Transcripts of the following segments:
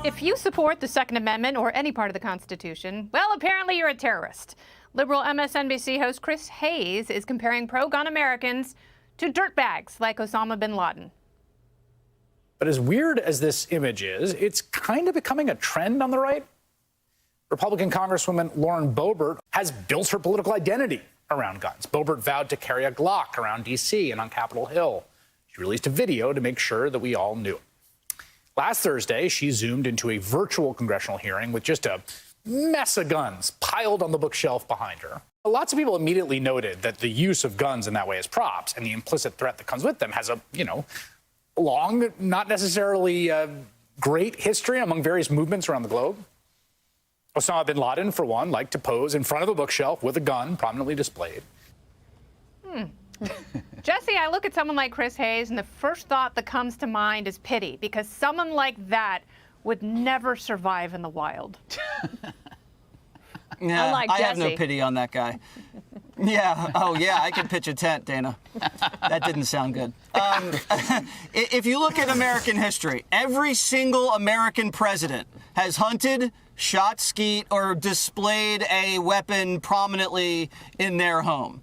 If you support the Second Amendment or any part of the Constitution, well, apparently you're a terrorist. Liberal MSNBC host Chris Hayes is comparing pro-gun Americans to dirtbags like Osama bin Laden. But as weird as this image is, it's kind of becoming a trend on the right. Republican Congresswoman Lauren Boebert has built her political identity around guns. Boebert vowed to carry a Glock around D.C. and on Capitol Hill. She released a video to make sure that we all knew it. Last Thursday, she zoomed into a virtual congressional hearing with just a mess of guns piled on the bookshelf behind her. Lots of people immediately noted that the use of guns in that way as props and the implicit threat that comes with them has a, long, not necessarily great history among various movements around the globe. Osama bin Laden, for one, liked to pose in front of a bookshelf with a gun prominently displayed. Jesse, I look at someone like Chris Hayes, and the first thought that comes to mind is pity, because someone like that would never survive in the wild. Yeah, Unlike I Jesse. have no pity on that guy. Yeah. Oh, yeah, I can pitch a tent, Dana. That didn't sound good. If you look at American history, every single American president has hunted, shot skeet, or displayed a weapon prominently in their home.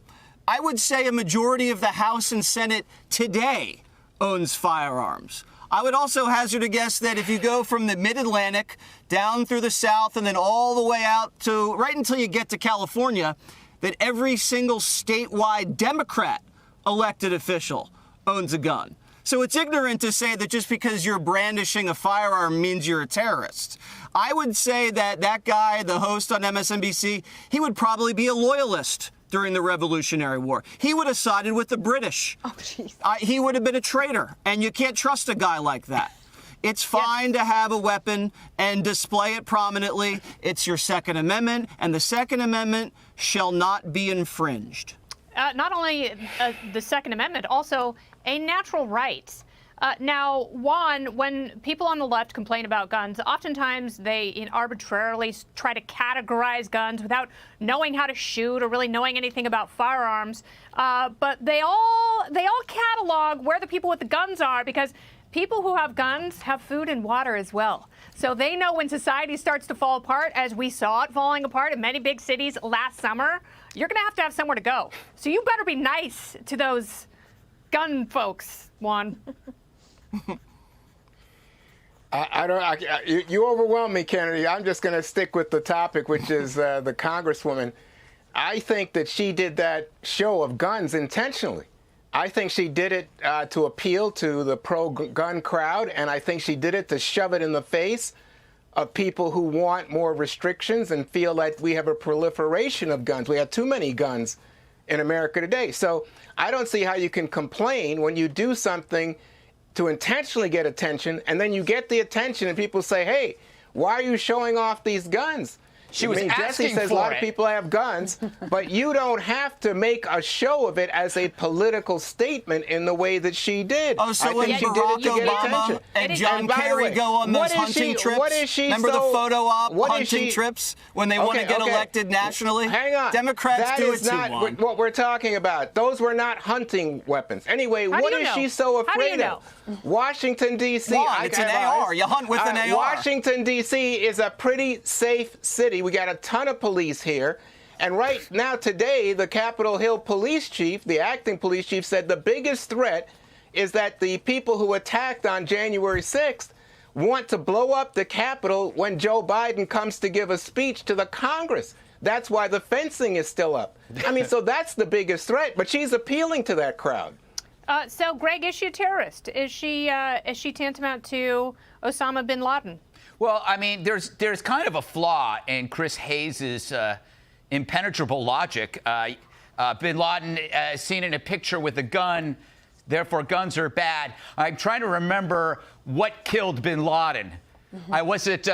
I would say a majority of the House and Senate today owns firearms. I would also hazard a guess that if you go from the mid-Atlantic down through the South and then all the way out to right until you get to California, that every single statewide Democrat elected official owns a gun. So it's ignorant to say that just because you're brandishing a firearm means you're a terrorist. I would say that that guy, the host on MSNBC, he would probably be a loyalist during the Revolutionary War. He would have sided with the British. Oh, jeez. He would have been a traitor, and you can't trust a guy like that. It's fine to have a weapon and display it prominently. It's your Second Amendment, and the Second Amendment shall not be infringed. Not only the Second Amendment, also a natural right. Now, Juan, when people on the left complain about guns, oftentimes they arbitrarily try to categorize guns without knowing how to shoot or really knowing anything about firearms. But they all catalog where the people with the guns are, because people who have guns have food and water as well. So they know when society starts to fall apart, as we saw it falling apart in many big cities last summer, you're going to have somewhere to go. So you better be nice to those gun folks, Juan. You overwhelm me, Kennedy. I'm just going to stick with the topic, which is the Congresswoman. I think that she did that show of guns intentionally. I think she did it to appeal to the pro-gun crowd, and I think she did it to shove it in the face of people who want more restrictions and feel like we have a proliferation of guns. We have too many guns in America today. So I don't see how you can complain when you do something to intentionally get attention, and then you get the attention and people say, hey, why are you showing off these guns? Jesse says a lot of people have guns, but you don't have to make a show of it as a political statement in the way that she did. Oh, so when Barack Obama and John Kerry go on those hunting trips, remember the photo op hunting trips when they want to get elected nationally? Hang on. Democrats do it too, Juan. That is not what we're talking about. Those were not hunting weapons. Anyway, what is she so afraid of? Washington, D.C. It's an AR. You hunt with an AR. Washington, D.C. is a pretty safe city. We got a ton of police here. And right now, today, the Capitol Hill police chief, the acting police chief, said the biggest threat is that the people who attacked on January 6th want to blow up the Capitol when Joe Biden comes to give a speech to the Congress. That's why the fencing is still up. I mean, so that's the biggest threat. But she's appealing to that crowd. So, Greg, is she a terrorist? Is she tantamount to Osama bin Laden? Well, I mean, there's kind of a flaw in Chris Hayes' impenetrable logic. Bin Laden seen in a picture with a gun, therefore guns are bad. I'm trying to remember what killed bin Laden. Was it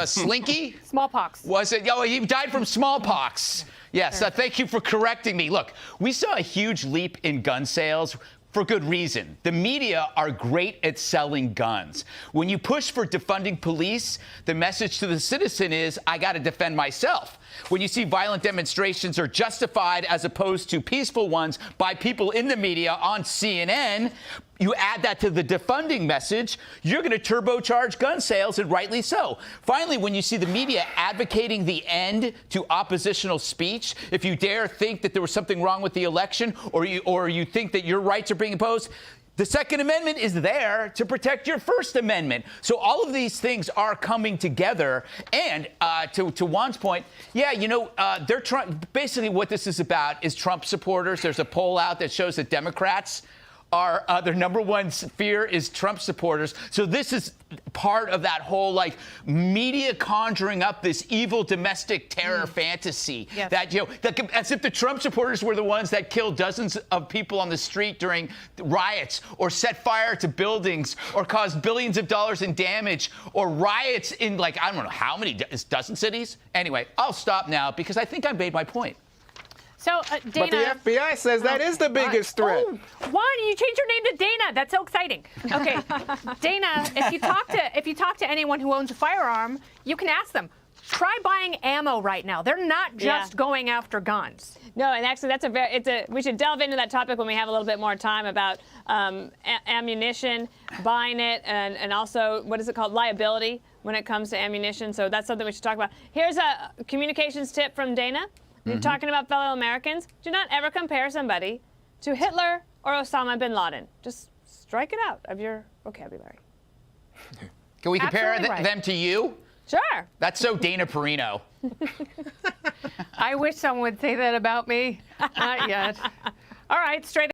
Slinky? Smallpox. Was it? Oh, he died from smallpox. Yes, thank you for correcting me. Look, we saw a huge leap in gun sales for good reason. The media are great at selling guns. When you push for defunding police, the message to the citizen is, I got to defend myself. When you see violent demonstrations are justified as opposed to peaceful ones by people in the media on CNN, you add that to the defunding message, you're going to turbocharge gun sales, and rightly so. Finally, when you see the media advocating the end to oppositional speech, if you dare think that there was something wrong with the election, or you think that your rights are being imposed, the Second Amendment is there to protect your First Amendment. So all of these things are coming together. And to Juan's point, yeah, you know, they're trying. Basically, what this is about is Trump supporters. There's a poll out that shows that Democrats are their number one fear is Trump supporters. So this is part of that whole like media conjuring up this evil domestic terror fantasy that, you know, as if the Trump supporters were the ones that killed dozens of people on the street during riots, or set fire to buildings, or caused billions of dollars in damage, or riots in like, I don't know how many, dozen cities. Anyway, I'll stop now because I think I made my point. So, Dana. But the FBI says that is the biggest threat. Oh, Juan, you changed your name to Dana. That's so exciting. Okay, Dana, if you talk to anyone who owns a firearm, you can ask them, try buying ammo right now. They're not just going after guns. No, and actually, we should delve into that topic when we have a little bit more time about ammunition, buying it, and also, what is it called, liability when it comes to ammunition. So that's something we should talk about. Here's a communications tip from Dana. You're talking about fellow Americans. Do not ever compare somebody to Hitler or Osama bin Laden. Just strike it out of your vocabulary. Can we compare them to you? Sure. That's so Dana Perino. I wish someone would say that about me. Not yet. All right, straight